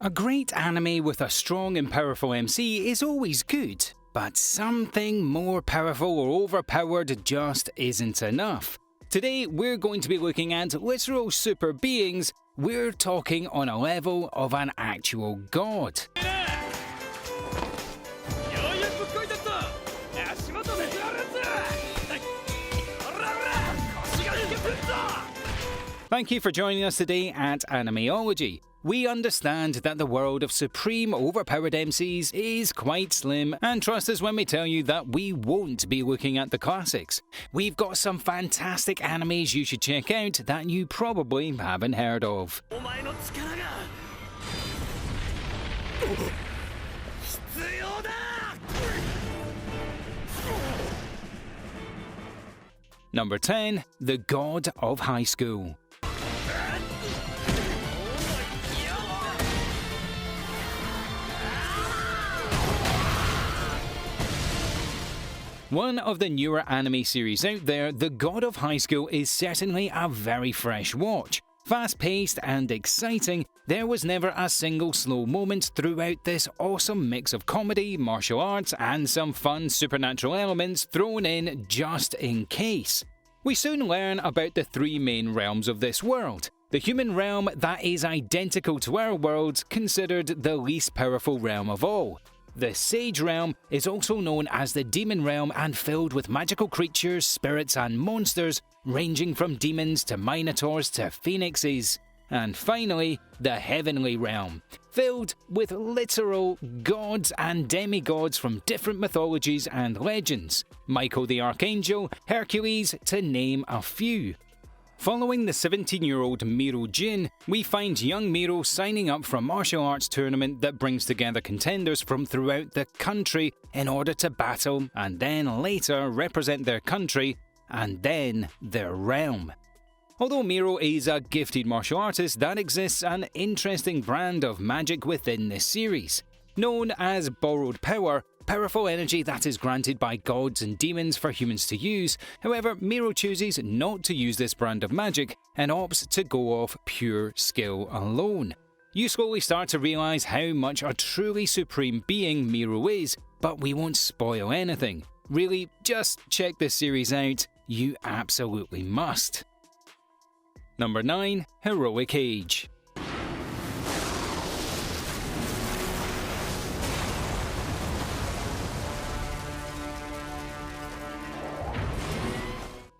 A great anime with a strong and powerful MC is always good, but something more powerful or overpowered just isn't enough. Today we're going to be looking at literal super beings. We're talking on a level of an actual god. Thank you for joining us today at Animeology. We understand that the world of supreme overpowered MCs is quite slim, and trust us when we tell you that we won't be looking at the classics. We've got some fantastic animes you should check out that you probably haven't heard of. Number 10. The God of High School. One of the newer anime series out there, The God of High School is certainly a very fresh watch. Fast-paced and exciting, there was never a single slow moment throughout this awesome mix of comedy, martial arts, and some fun supernatural elements thrown in just in case. We soon learn about the three main realms of this world. The human realm that is identical to our world, considered the least powerful realm of all. The Sage Realm is also known as the Demon Realm and filled with magical creatures, spirits and monsters, ranging from demons to minotaurs to phoenixes. And finally, the Heavenly Realm, filled with literal gods and demigods from different mythologies and legends. Michael the Archangel, Hercules, to name a few. Following the 17-year-old Miro Jin, we find young Miro signing up for a martial arts tournament that brings together contenders from throughout the country in order to battle and then later represent their country and then their realm. Although Miro is a gifted martial artist, there exists an interesting brand of magic within this series. Known as borrowed power, powerful energy that is granted by gods and demons for humans to use. However, Miro chooses not to use this brand of magic and opts to go off pure skill alone. You slowly start to realise how much a truly supreme being Miro is, but we won't spoil anything. Really, just check this series out, you absolutely must. Number 9. Heroic Age.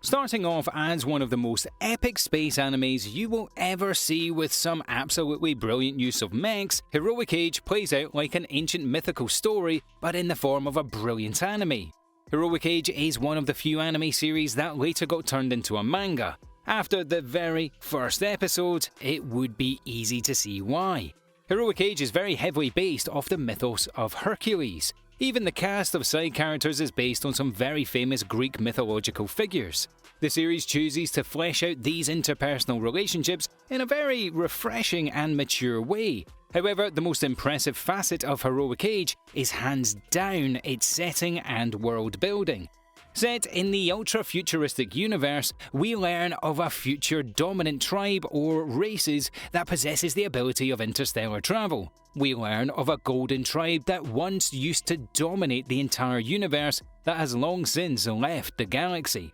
Starting off as one of the most epic space animes you will ever see with some absolutely brilliant use of mechs, Heroic Age plays out like an ancient mythical story, but in the form of a brilliant anime. Heroic Age is one of the few anime series that later got turned into a manga. After the very first episode, it would be easy to see why. Heroic Age is very heavily based off the mythos of Hercules. Even the cast of side characters is based on some very famous Greek mythological figures. The series chooses to flesh out these interpersonal relationships in a very refreshing and mature way. However, the most impressive facet of Heroic Age is hands down its setting and world building. Set in the ultra-futuristic universe, we learn of a future dominant tribe or races that possesses the ability of interstellar travel. We learn of a golden tribe that once used to dominate the entire universe that has long since left the galaxy.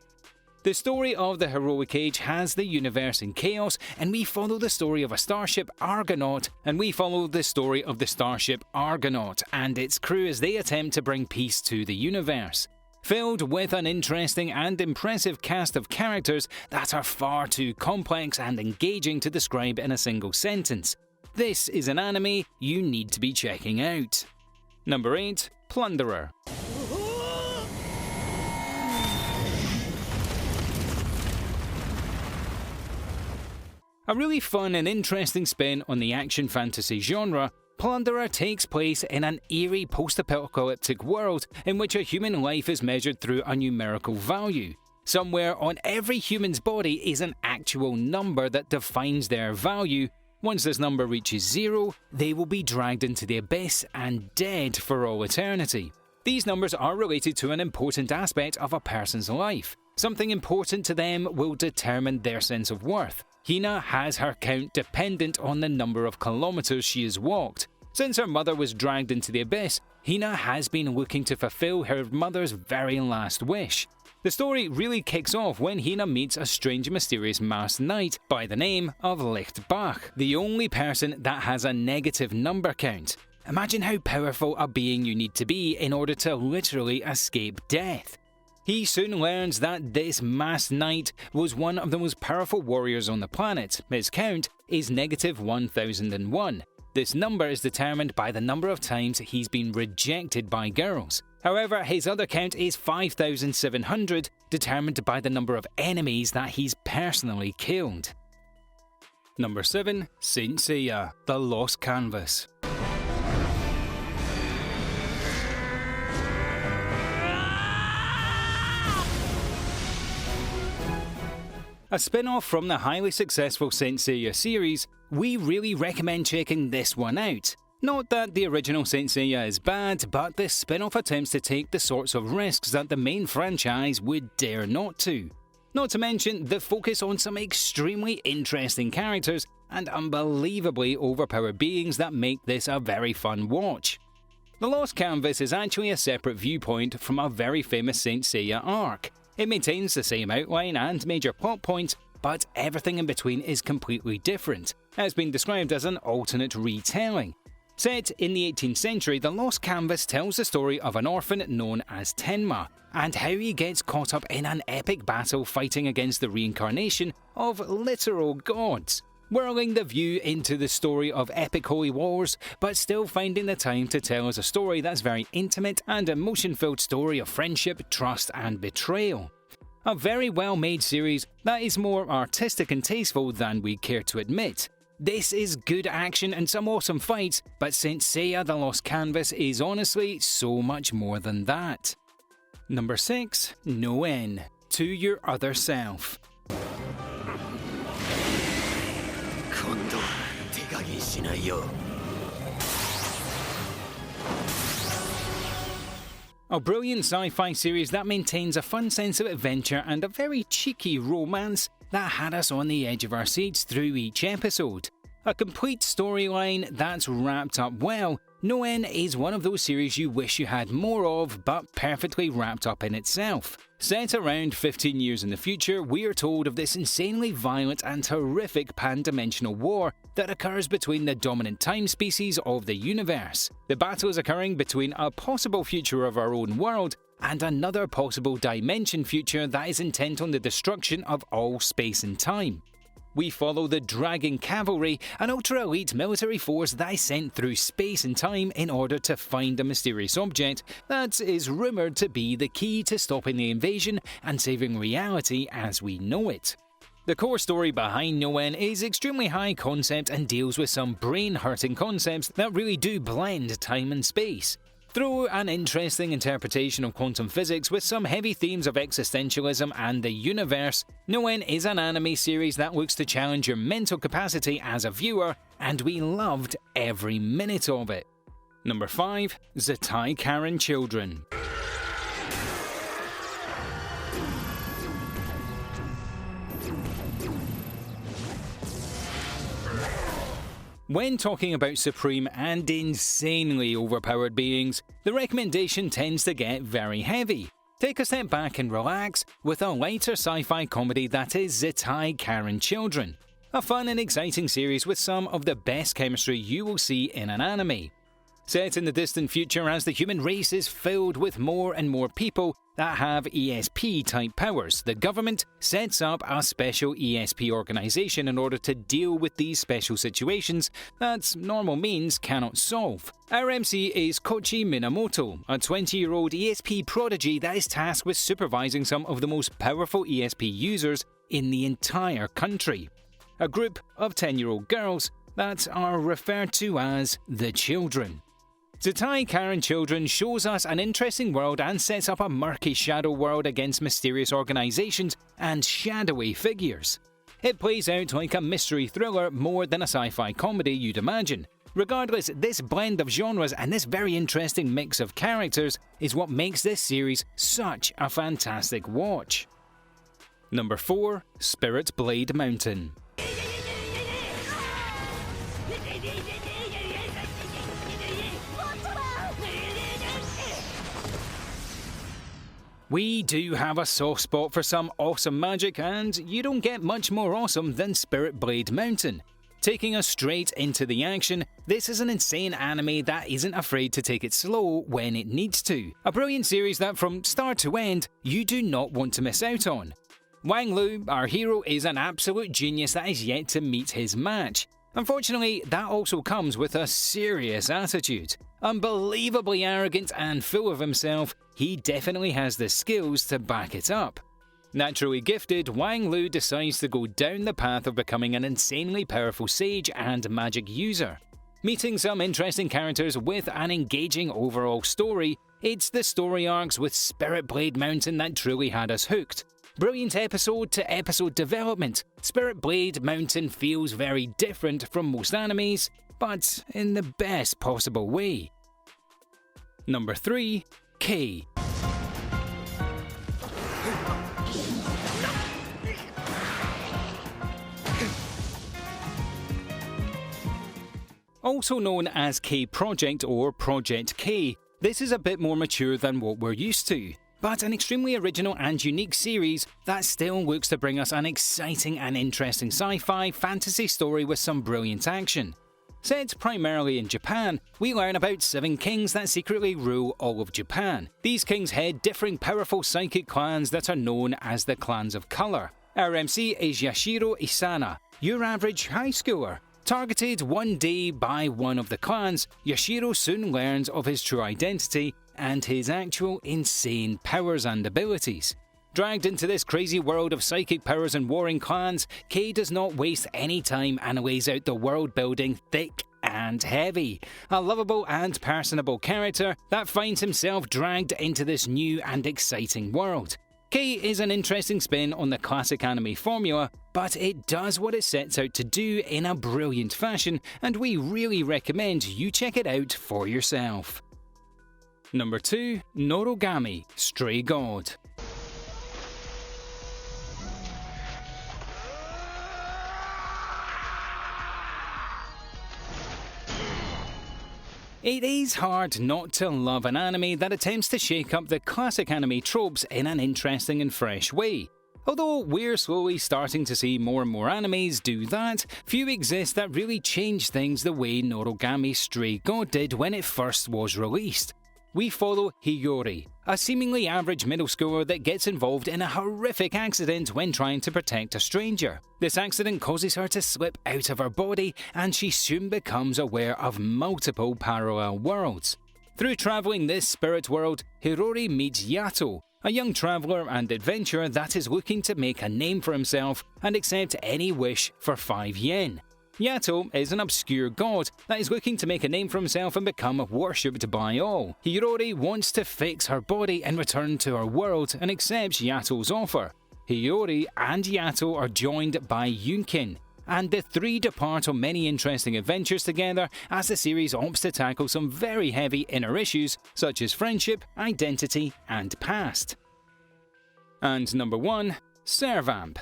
The story of the Heroic Age has the universe in chaos, and we follow the story of a starship Argonaut, and its crew as they attempt to bring peace to the universe. Filled with an interesting and impressive cast of characters that are far too complex and engaging to describe in a single sentence. This is an anime you need to be checking out. Number 8. Plunderer. A really fun and interesting spin on the action fantasy genre, Plunderer takes place in an eerie post-apocalyptic world in which a human life is measured through a numerical value. Somewhere on every human's body is an actual number that defines their value. Once this number reaches 0, they will be dragged into the abyss and dead for all eternity. These numbers are related to an important aspect of a person's life. Something important to them will determine their sense of worth. Hina has her count dependent on the number of kilometers she has walked. Since her mother was dragged into the abyss, Hina has been looking to fulfill her mother's very last wish. The story really kicks off when Hina meets a strange and mysterious masked knight by the name of Lichtbach, the only person that has a negative number count. Imagine how powerful a being you need to be in order to literally escape death. He soon learns that this masked knight was one of the most powerful warriors on the planet. His count is negative 1001. This number is determined by the number of times he's been rejected by girls. However, his other count is 5,700, determined by the number of enemies that he's personally killed. Number 7. Saint Seiya, The Lost Canvas. A spin-off from the highly successful Saint Seiya series, we really recommend checking this one out. Not that the original Saint Seiya is bad, but this spin-off attempts to take the sorts of risks that the main franchise would dare not to. Not to mention the focus on some extremely interesting characters and unbelievably overpowered beings that make this a very fun watch. The Lost Canvas is actually a separate viewpoint from a very famous Saint Seiya arc. It maintains the same outline and major plot points, but everything in between is completely different. It has been described as an alternate retelling. Set in the 18th century, The Lost Canvas tells the story of an orphan known as Tenma, and how he gets caught up in an epic battle fighting against the reincarnation of literal gods, whirling the view into the story of epic holy wars, but still finding the time to tell us a story that's very intimate and emotion-filled story of friendship, trust and betrayal. A very well-made series that is more artistic and tasteful than we care to admit. This is good action and some awesome fights, but Saint Seiya The Lost Canvas is honestly so much more than that. Number 6. Noen, To Your Other Self. A brilliant sci-fi series that maintains a fun sense of adventure and a very cheeky romance that had us on the edge of our seats through each episode. A complete storyline that's wrapped up well. Noen is one of those series you wish you had more of, but perfectly wrapped up in itself. Set around 15 years in the future, we are told of this insanely violent and horrific pan-dimensional war that occurs between the dominant time species of the universe. The battle is occurring between a possible future of our own world and another possible dimension future that is intent on the destruction of all space and time. We follow the Dragon Cavalry, an ultra-elite military force that is sent through space and time in order to find a mysterious object that is rumoured to be the key to stopping the invasion and saving reality as we know it. The core story behind Noen is extremely high concept and deals with some brain-hurting concepts that really do blend time and space. Through an interesting interpretation of quantum physics with some heavy themes of existentialism and the universe, Noen is an anime series that looks to challenge your mental capacity as a viewer, and we loved every minute of it. Number 5. Zatai Karen Children. When talking about supreme and insanely overpowered beings, the recommendation tends to get very heavy. Take a step back and relax with a lighter sci-fi comedy that is Zatai Karen Children. A fun and exciting series with some of the best chemistry you will see in an anime. Set in the distant future as the human race is filled with more and more people that have ESP-type powers, the government sets up a special ESP organization in order to deal with these special situations that normal means cannot solve. Our MC is Kochi Minamoto, a 20-year-old ESP prodigy that is tasked with supervising some of the most powerful ESP users in the entire country. A group of 10-year-old girls that are referred to as the Children. Zatai Karen Children shows us an interesting world and sets up a murky shadow world against mysterious organizations and shadowy figures. It plays out like a mystery thriller more than a sci-fi comedy you'd imagine. Regardless, this blend of genres and this very interesting mix of characters is what makes this series such a fantastic watch. Number 4. Spirit Blade Mountain. We do have a soft spot for some awesome magic, and you don't get much more awesome than Spirit Blade Mountain. Taking us straight into the action, this is an insane anime that isn't afraid to take it slow when it needs to. A brilliant series that from start to end, you do not want to miss out on. Wang Lu, our hero, is an absolute genius that is yet to meet his match. Unfortunately, that also comes with a serious attitude. Unbelievably arrogant and full of himself, he definitely has the skills to back it up. Naturally gifted, Wang Lu decides to go down the path of becoming an insanely powerful sage and magic user. Meeting some interesting characters with an engaging overall story, it's the story arcs with Spirit Blade Mountain that truly had us hooked. Brilliant episode-to-episode development. Spirit Blade Mountain feels very different from most animes, but in the best possible way. Number 3. K. Also known as K Project or Project K, this is a bit more mature than what we're used to, but an extremely original and unique series that still looks to bring us an exciting and interesting sci-fi fantasy story with some brilliant action. Set primarily in Japan, we learn about 7 kings that secretly rule all of Japan. These kings head differing powerful psychic clans that are known as the Clans of Colour. Our MC is Yashiro Isana, your average high schooler. Targeted one day by one of the clans, Yashiro soon learns of his true identity and his actual insane powers and abilities. Dragged into this crazy world of psychic powers and warring clans, Kei does not waste any time and lays out the world building thick and heavy. A lovable and personable character that finds himself dragged into this new and exciting world. Kei is an interesting spin on the classic anime formula, but it does what it sets out to do in a brilliant fashion, and we really recommend you check it out for yourself. Number 2. Norogami Stray God. It is hard not to love an anime that attempts to shake up the classic anime tropes in an interesting and fresh way. Although we're slowly starting to see more and more animes do that, few exist that really change things the way Norogami Stray God did when it first was released. We follow Hiyori, a seemingly average middle schooler that gets involved in a horrific accident when trying to protect a stranger. This accident causes her to slip out of her body, and she soon becomes aware of multiple parallel worlds. Through travelling this spirit world, Hiyori meets Yato, a young traveller and adventurer that is looking to make a name for himself and accept any wish for 5 yen. Yato is an obscure god that is looking to make a name for himself and become worshipped by all. Hiyori wants to fix her body and return to her world and accepts Yato's offer. Hiyori and Yato are joined by Yunkin, and the three depart on many interesting adventures together as the series opts to tackle some very heavy inner issues such as friendship, identity, and past. And number 1, Cervantes.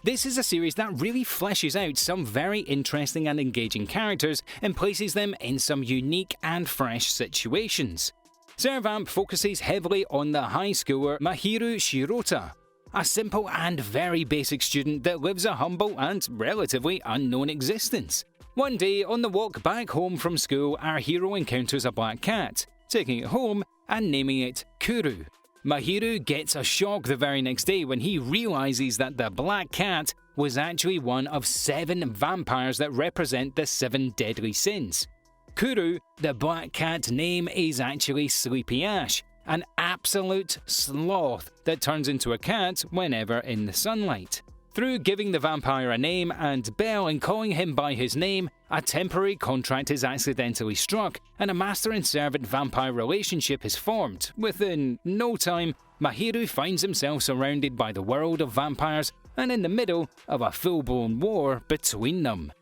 This is a series that really fleshes out some very interesting and engaging characters and places them in some unique and fresh situations. Cervantes focuses heavily on the high schooler Mahiru Shirota, a simple and very basic student that lives a humble and relatively unknown existence. One day, on the walk back home from school, our hero encounters a black cat, taking it home and naming it Kuru. Mahiru gets a shock the very next day when he realises that the black cat was actually one of 7 vampires that represent the 7 deadly sins. Kuru, the black cat's name, is actually Sleepy Ash, an absolute sloth that turns into a cat whenever in the sunlight. Through giving the vampire a name and bell and calling him by his name, a temporary contract is accidentally struck and a master and servant vampire relationship is formed. Within no time, Mahiru finds himself surrounded by the world of vampires and in the middle of a full-blown war between them.